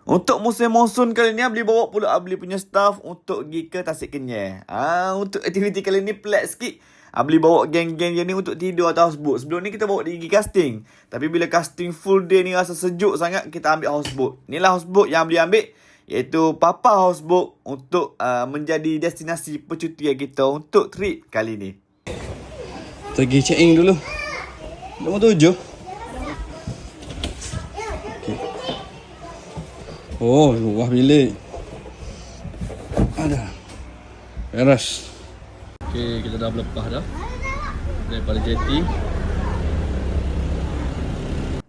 Untuk musim monsun kali ni, Abli bawa pula Abli punya staff untuk pergi ke Tasik Kenyir. Untuk aktiviti kali ni pelik sikit. Abli bawa geng-geng je ni untuk tidur atas houseboat. Sebelum ni kita bawa dia pergi casting. Tapi bila casting full day ni rasa sejuk sangat, kita ambil houseboat. Inilah houseboat yang Abli ambil. Iaitu Papa Houseboat untuk menjadi destinasi percutian kita untuk trip kali ni. Kita pergi check in dulu. Nombor 7. Oh, luah bilik. Ada. Beres. Okey, kita dah berlepas dah. Daripada jeti.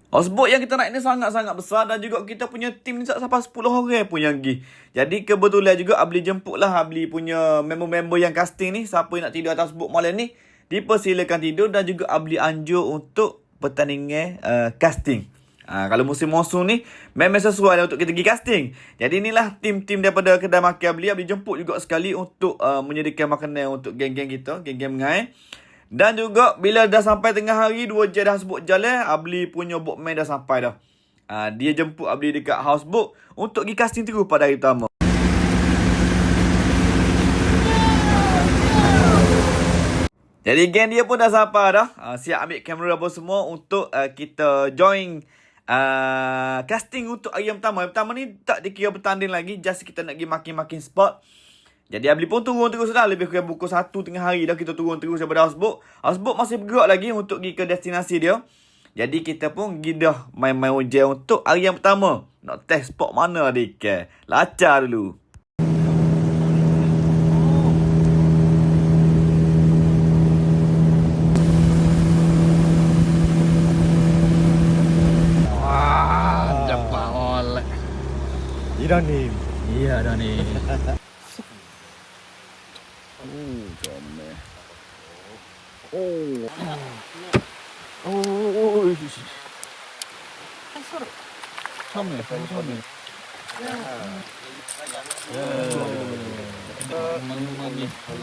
Houseboat yang kita naik ni sangat-sangat besar dan juga kita punya tim ni tak sampai 10 orang pun yang pergi. Jadi kebetulan juga Abli jemput lah Abli punya member-member yang casting ni. Siapa yang nak tidur atas houseboat malam ni, dipersilakan tidur dan juga Abli anjur untuk pertandingan casting. Kalau musim monsun ni memang sesuai lah untuk kita pergi casting. Jadi inilah tim-tim daripada kedai makan Abli. Abli jemput juga sekali untuk menyediakan makanan untuk geng-geng kita, geng-geng mengai. Dan juga bila dah sampai tengah hari, 2 jam dah houseboat jalan, Abli punya boatman dah sampai dah. Dia jemput Abli dekat houseboat untuk pergi casting terus pada hari pertama. Jadi geng dia pun dah sampai dah. Siap ambil kamera apa semua untuk kita join casting untuk hari yang pertama. Hari pertama ni tak dikira bertanding lagi, just kita nak pergi makin-makin spot. Jadi Abli pun turun terus dah. Lebih kurang pukul 1 tengah hari dah kita turun terus daripada houseboat. Houseboat masih bergerak lagi untuk pergi ke destinasi dia. Jadi kita pun pergi dah main-main hujan untuk hari yang pertama. Nak test spot mana adik. Lacar dulu. Dapat oleh. Dah ni. Iya dah ni. Comel. Comel.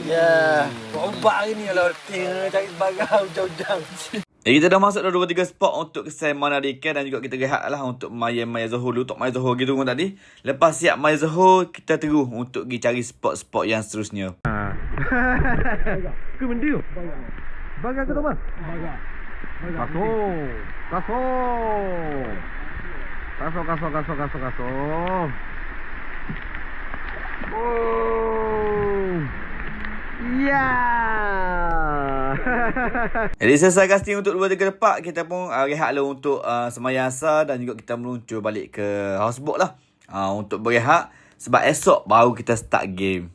Ya. Ombak hari ni kalau cari sebarang jauh-jauh. Kita dah masuk dah 2-3 spot untuk kesan Manadika dan juga kita rehat lah untuk Maya Zohor dulu. Untuk Maya Zohor gitu kan tadi. Lepas siap Maya Zohor, kita terus untuk pergi cari spot-spot yang seterusnya. Ke benda? Bagang ke Thomas? Bagang. Kasih. Oh. Ya. Jadi selesai casting untuk 2-3 lepak, kita pun rehat lah untuk semayang asar dan juga kita meluncur balik ke houseboat lah. Untuk berehat sebab esok baru kita start game.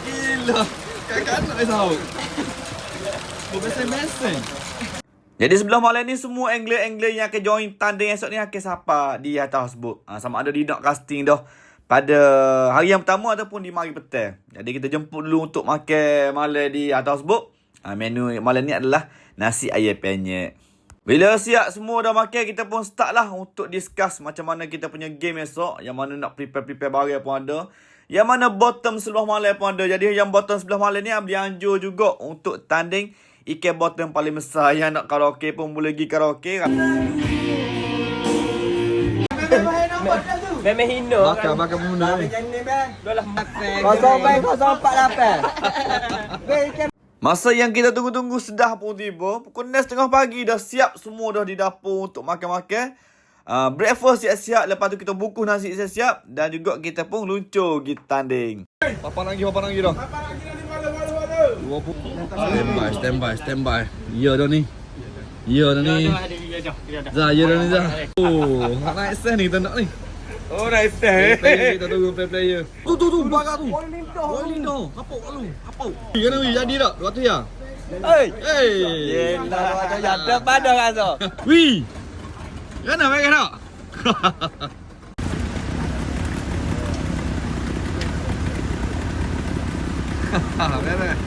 Gila. Kakak nak tahu. Berseng-berseng. Jadi sebelah malam ni semua angler-angler yang akan join tanding esok ni akan sapa di atas houseboat. Sama ada di nak casting dah pada hari yang pertama ataupun di mari petang. Jadi kita jemput dulu untuk makan malam di atas houseboat. Menu malam ni adalah nasi ayam penyet. Bila siap semua dah makan, kita pun start lah untuk discuss macam mana kita punya game esok. Yang mana nak prepare barang pun ada. Yang mana bottom sebelah malam pun ada. Jadi yang bottom sebelah malam ni Abli anjur juga untuk tanding ikan bottom paling besar. Yang nak karaoke pun boleh pergi karaoke. Memang hino. Bakar benda ni. Kau sampai 0.8. Masa yang kita tunggu-tunggu sedah pun tiba. Pukul 6.30 pagi dah siap semua dah di dapur untuk makan-makan. Breakfast siap-siap. Lepas tu kita bungkus nasi siap-siap. Dan juga kita pun luncur pergi tanding. Papan lagi dah. Standby. Ya dah ni. Zah, ya dah ni Zah. Oh, nak naik set ni kita nak ni. Oh, nice teh. Kita tunggu player. Tu bakar tu. Boiling dah. Hapuk kat lu. Hapuk. Kena weh jadi tak? 200 ya. Hey. Yelah, Ada pada rasa. Wih. Kena baik tak? Beres.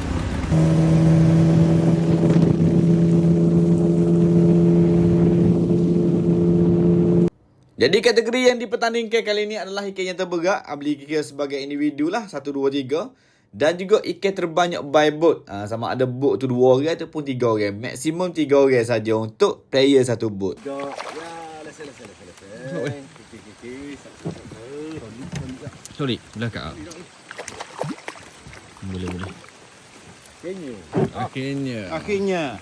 Jadi kategori yang dipertandingkan kali ini adalah ikan yang terberat. Abli kira sebagai individu lah. 1, 2, 3. Dan juga ikan terbanyak by boat. Sama ada boat tu 2 orang ataupun 3 orang. Maksimum 3 orang saja untuk player satu boat. Ya, let's. Sorry, belah kat. Boleh. Akhirnya.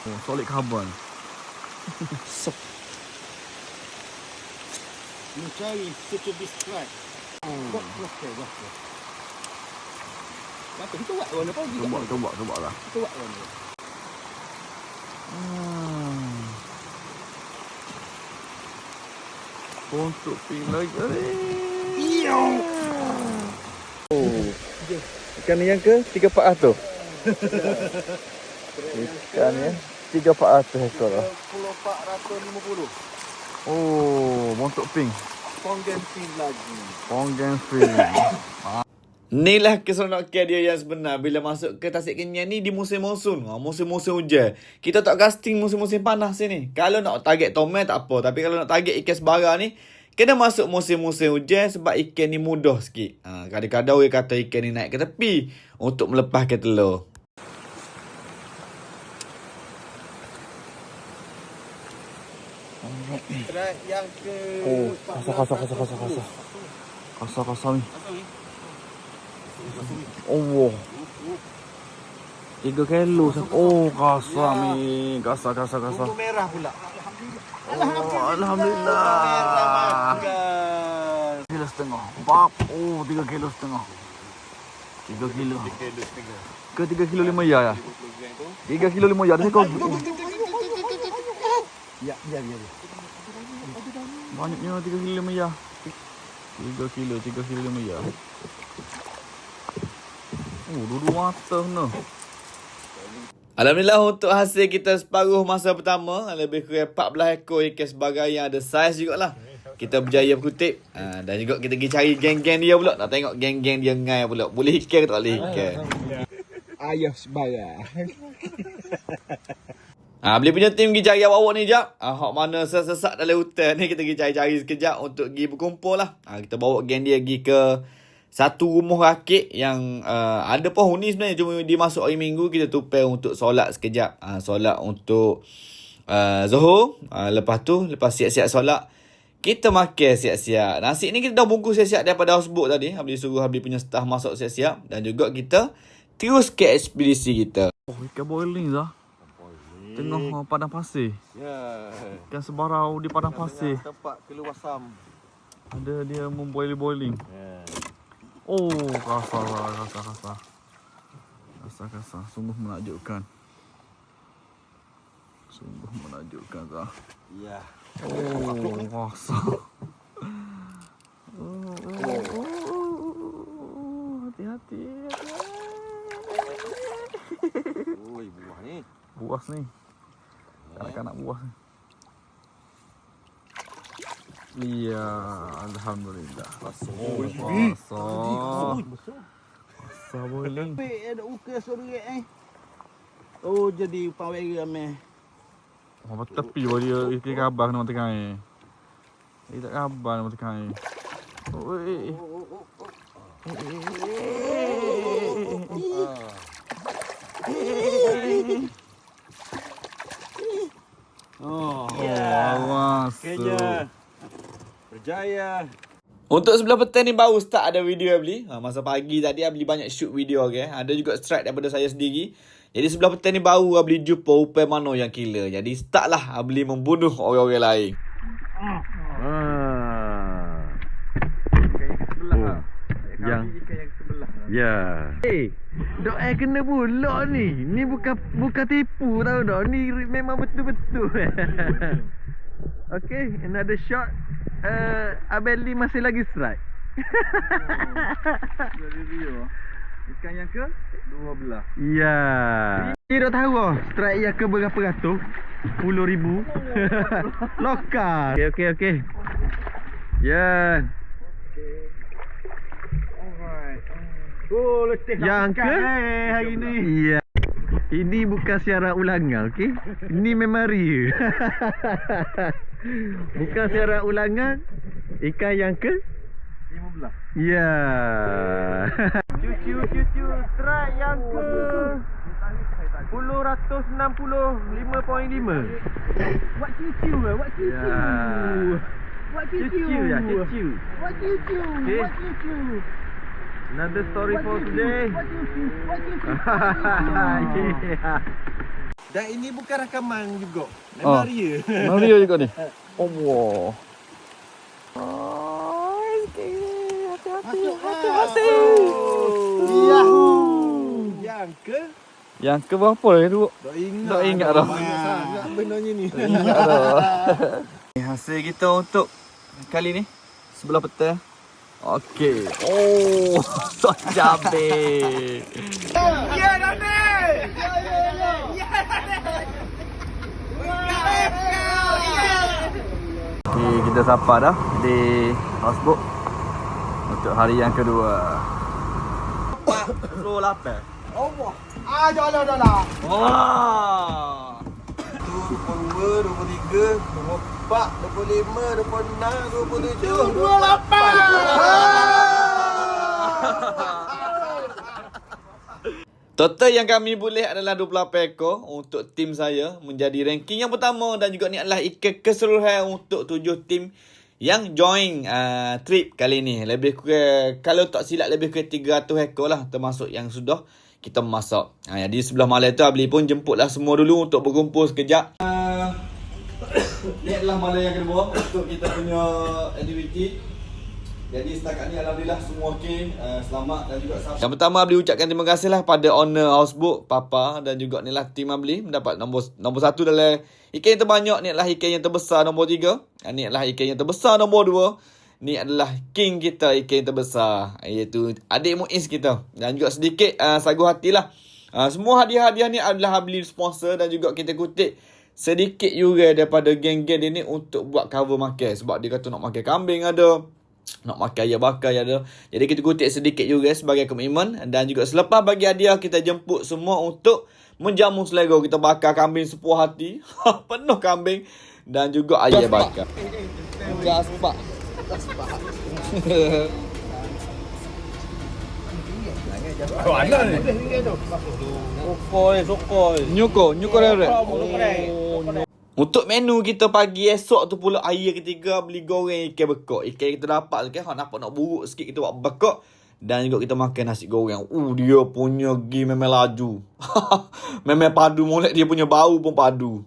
Oh, solid carbon. Mencari such a distract. Apa kita buat warna apa? Coba lah. Kita buat warna. Untuk ping lagi. Ikan yang ke 3-400. Ikan ya 3-400 ekor lah. 450. Oh, montok ping. Ponggen pin lagi. Ponggen ping. Inilah keseronokan dia yang sebenar bila masuk ke Tasik Kenyang ni di musim monsun. Musim-musim hujan. Kita tak casting musim-musim panas sini. Kalau nak target tomel tak apa. Tapi kalau nak target ikan sebara ni, kena masuk musim-musim hujan sebab ikan ni mudah sikit. Kadang-kadang orang kata ikan ni naik ke tepi untuk melepaskan telur. Strike yang ke Oh, kasar ni. Oh, 3 kilo. Oh, kasar ni. Kasar. bumbu merah pula. Oh, Alhamdulillah. Kan. 3 kilo setengah. Bap. Oh, 3 kilo setengah. 3 kilo. Ke 3 kilo 5 ya? 3 kilo 5 ya. Kau Ya. banyaknya 3 kilo 5 ya. 3 kilo 5 ya. Oh, dua mata no. Alhamdulillah untuk hasil kita separuh masa pertama, lebih kurang 14 ekor ikan sebagai yang ada saiz jugalah. Kita berjaya berkutip. Dan juga kita pergi cari geng-geng dia pula. Nak tengok geng-geng dia ngai pula. Boleh ikan ke tak boleh ikan. Ayah sebarang. Beli punya tim pergi cari awak-awak ni jap. Hak mana sesak dalam hutan ni kita pergi cari-cari sekejap untuk pergi berkumpul lah. Kita bawa geng dia pergi ke satu rumah rakit yang ada penghuni sebenarnya. Cuma dia masuk hari Minggu, kita tupai untuk solat sekejap. Solat untuk Zuhur. Lepas siap-siap solat, kita makan siap-siap. Nasi ni kita dah bungkus siap-siap daripada houseboat tadi. Habis suruh habis punya staff masuk siap-siap. Dan juga kita terus ke ekspedisi kita. Oh, ikan boiling dah. Tengah padang pasir. Ya. Ikan sebarau di padang pasir. Tempat keluar sam. Ada dia memboiling. Ya. Oh, kasar. Sungguh menakjubkan. Sah. Ya. Oh, kasar. Hati-hati. Oi, buah ni. Buas ni. Kanak-kanak buas ni. Iya, Alhamdulillah. Oh, kasar. Kasar boiling. Ada ukir sore Oh, jadi pawai ramai. Oh, tepi bawa dia ikan kabar nama tengah ni. Dia tak kabar nama tengah ni. Awas. Kayaknya berjaya. Untuk sebelah petang ni baru start ada video Abli. Masa pagi tadi Abli banyak shoot video okay. Ada juga strike daripada saya sendiri. Jadi sebelah petang ni baru Abli jumpa upai mana yang killer. Jadi start lah Abli membunuh orang-orang lain. Yang sebelah. Ya. Dok kena pula ni. Ni bukan tipu tau dah. Ni memang betul-betul. Okay, another shot. Abeli masih lagi strike. Dari dia. Ikan yang ke 12. Ya. Ni dah tahu strike yang ke berapa ratus? 10,000 lokal. Okey. Ya. Oh, letih Yang ke? hari ni. Ya. Ini bukan siaran ulangan, okey? Ini memang real. Bukan siaran ulangan. Ikan yang ke? 15. Ya. Cucu, strike yang ke 10,165.5. Buat cucu ke? Buat cucu. Ya. Buat cucu. Cucu ya, cucu. Buat cucu. Okay. Buat cucu. Another story for today. Buat cucu. Buat cucu. Yeah. Dan ini bukan rakaman juga. Oh. Memang real. Mario juga ni. Allah. Hati-hati. Yahoo. Yang ke? Yang ke berapa dah tu? Tak ingat dah. Banyak sangat benarnya ni. Ingat dah. Hasil kita untuk kali ni sebelah petang. Okey. Oh, sok cabai. Ya, Dani. Okey, kita sampai dah di houseboat untuk hari yang kedua. 48. Allah. Ah, jalan. Wah. 22, 23, 24, 25, 26, 27, 28. Total yang kami boleh adalah 28 ekor untuk tim saya menjadi ranking yang pertama dan juga ni adalah ikan keseluruhan untuk 7 tim yang join trip kali ni. Lebih kurang, kalau tak silap lebih kurang 300 ekor lah termasuk yang sudah kita masak. Jadi sebelah malam tu Abli pun jemputlah semua dulu untuk berkumpul sekejap. Ni adalah malam yang kedua untuk kita punya aktiviti. Jadi setakat ni alhamdulillah semua okey, selamat dan juga selamat. Yang pertama Abli ucapkan terima kasih lah pada owner houseboat Papa dan juga ni lah tim Abli mendapat nombor 1 dalam ikan yang terbanyak. Ni adalah ikan yang terbesar nombor 3. Ni adalah ikan yang terbesar nombor 2. Ni adalah king kita, ikan yang terbesar, iaitu adik Muiz kita. Dan juga sedikit sagu hatilah. Semua hadiah-hadiah ni adalah Abli sponsor dan juga kita kutip sedikit juga daripada geng-geng dia ni untuk buat cover makan. Sebab dia kata nak makan kambing ada, nak makan ayam bakar ada. Jadi kita kutip sedikit juga sebagai komitmen. Dan juga selepas bagi hadiah kita jemput semua untuk menjamu selera. Kita bakar kambing sepuas hati. Penuh kambing. Dan juga ayam bakar. Jaspak. Mana ni? Sokoi. Nyuko rere. Untuk menu kita pagi esok tu pula hari ketiga beli goreng ikan bekok. Ikan kita dapat tu kan nampak nak buruk sikit kita buat bekok. Dan juga kita makan nasi goreng. Dia punya memang laju. Memang padu molek, dia punya bau pun padu.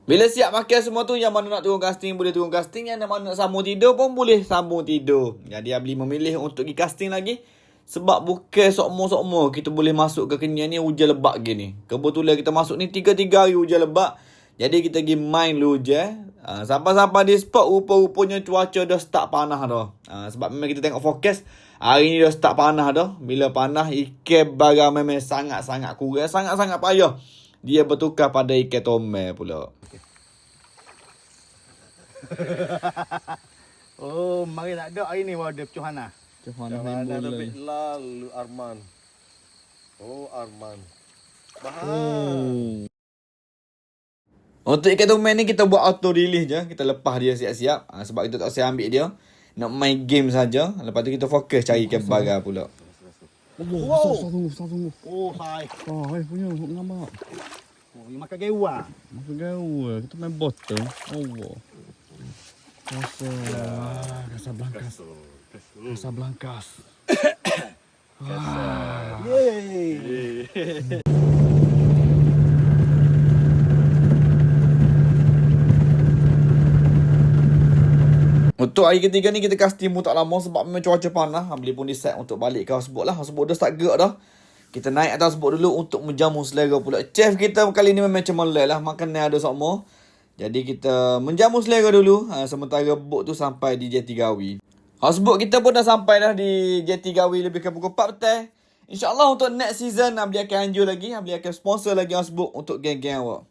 Bila siap makan semua tu, yang mana nak turun casting boleh turun casting, yang mana nak sambung tidur pun boleh sambung tidur. Jadi Abli memilih untuk pergi casting lagi sebab bukan sokmo-sokmo kita boleh masuk ke Kenyang ni hujan lebat gini. Kebetulan kita masuk ni 3 hari hujan lebat. Jadi kita pergi main dulu je. Sampai-sampai di spot rupa-rupanya cuaca dah start panas dah. Sebab memang kita tengok forecast hari ni dah start panas dah. Bila panas ikan barang memang sangat-sangat kurang, sangat-sangat payah. Dia bertukar pada ikan tomel pula. Oh, mari nak ada hari ni wadah Cuhana. Mana lebih lalu Arman. Oh, Arman. Untuk ikan tomel ni kita buat auto release je. Kita lepas dia siap-siap. Sebab kita tak usah ambil dia. Nak main game saja. Lepas tu kita fokus cari ikan bagar pula. Wow. Tunggu. Oh, hai. Punya ngambak. Oh, ni makan gewa. Makan gaul. Kita main botol. Allah. Casablanca. Yeay. Untuk hari ketiga ni kita casting pun tak lama sebab memang cuaca panas. Abli pun decide untuk balik ke houseboat lah. Houseboat dah start gerak dah. Kita naik atas houseboat dulu untuk menjamu selera pula. Chef kita kali ni memang cemerlang lah. Makanan ada semua. Jadi kita menjamu selera dulu. Sementara boat tu sampai di Jeti Gawi. Houseboat kita pun dah sampai dah di Jeti Gawi lebih ke pukul 4 petang. InsyaAllah untuk next season Abli akan anjur lagi. Abli akan sponsor lagi houseboat untuk geng-geng awak.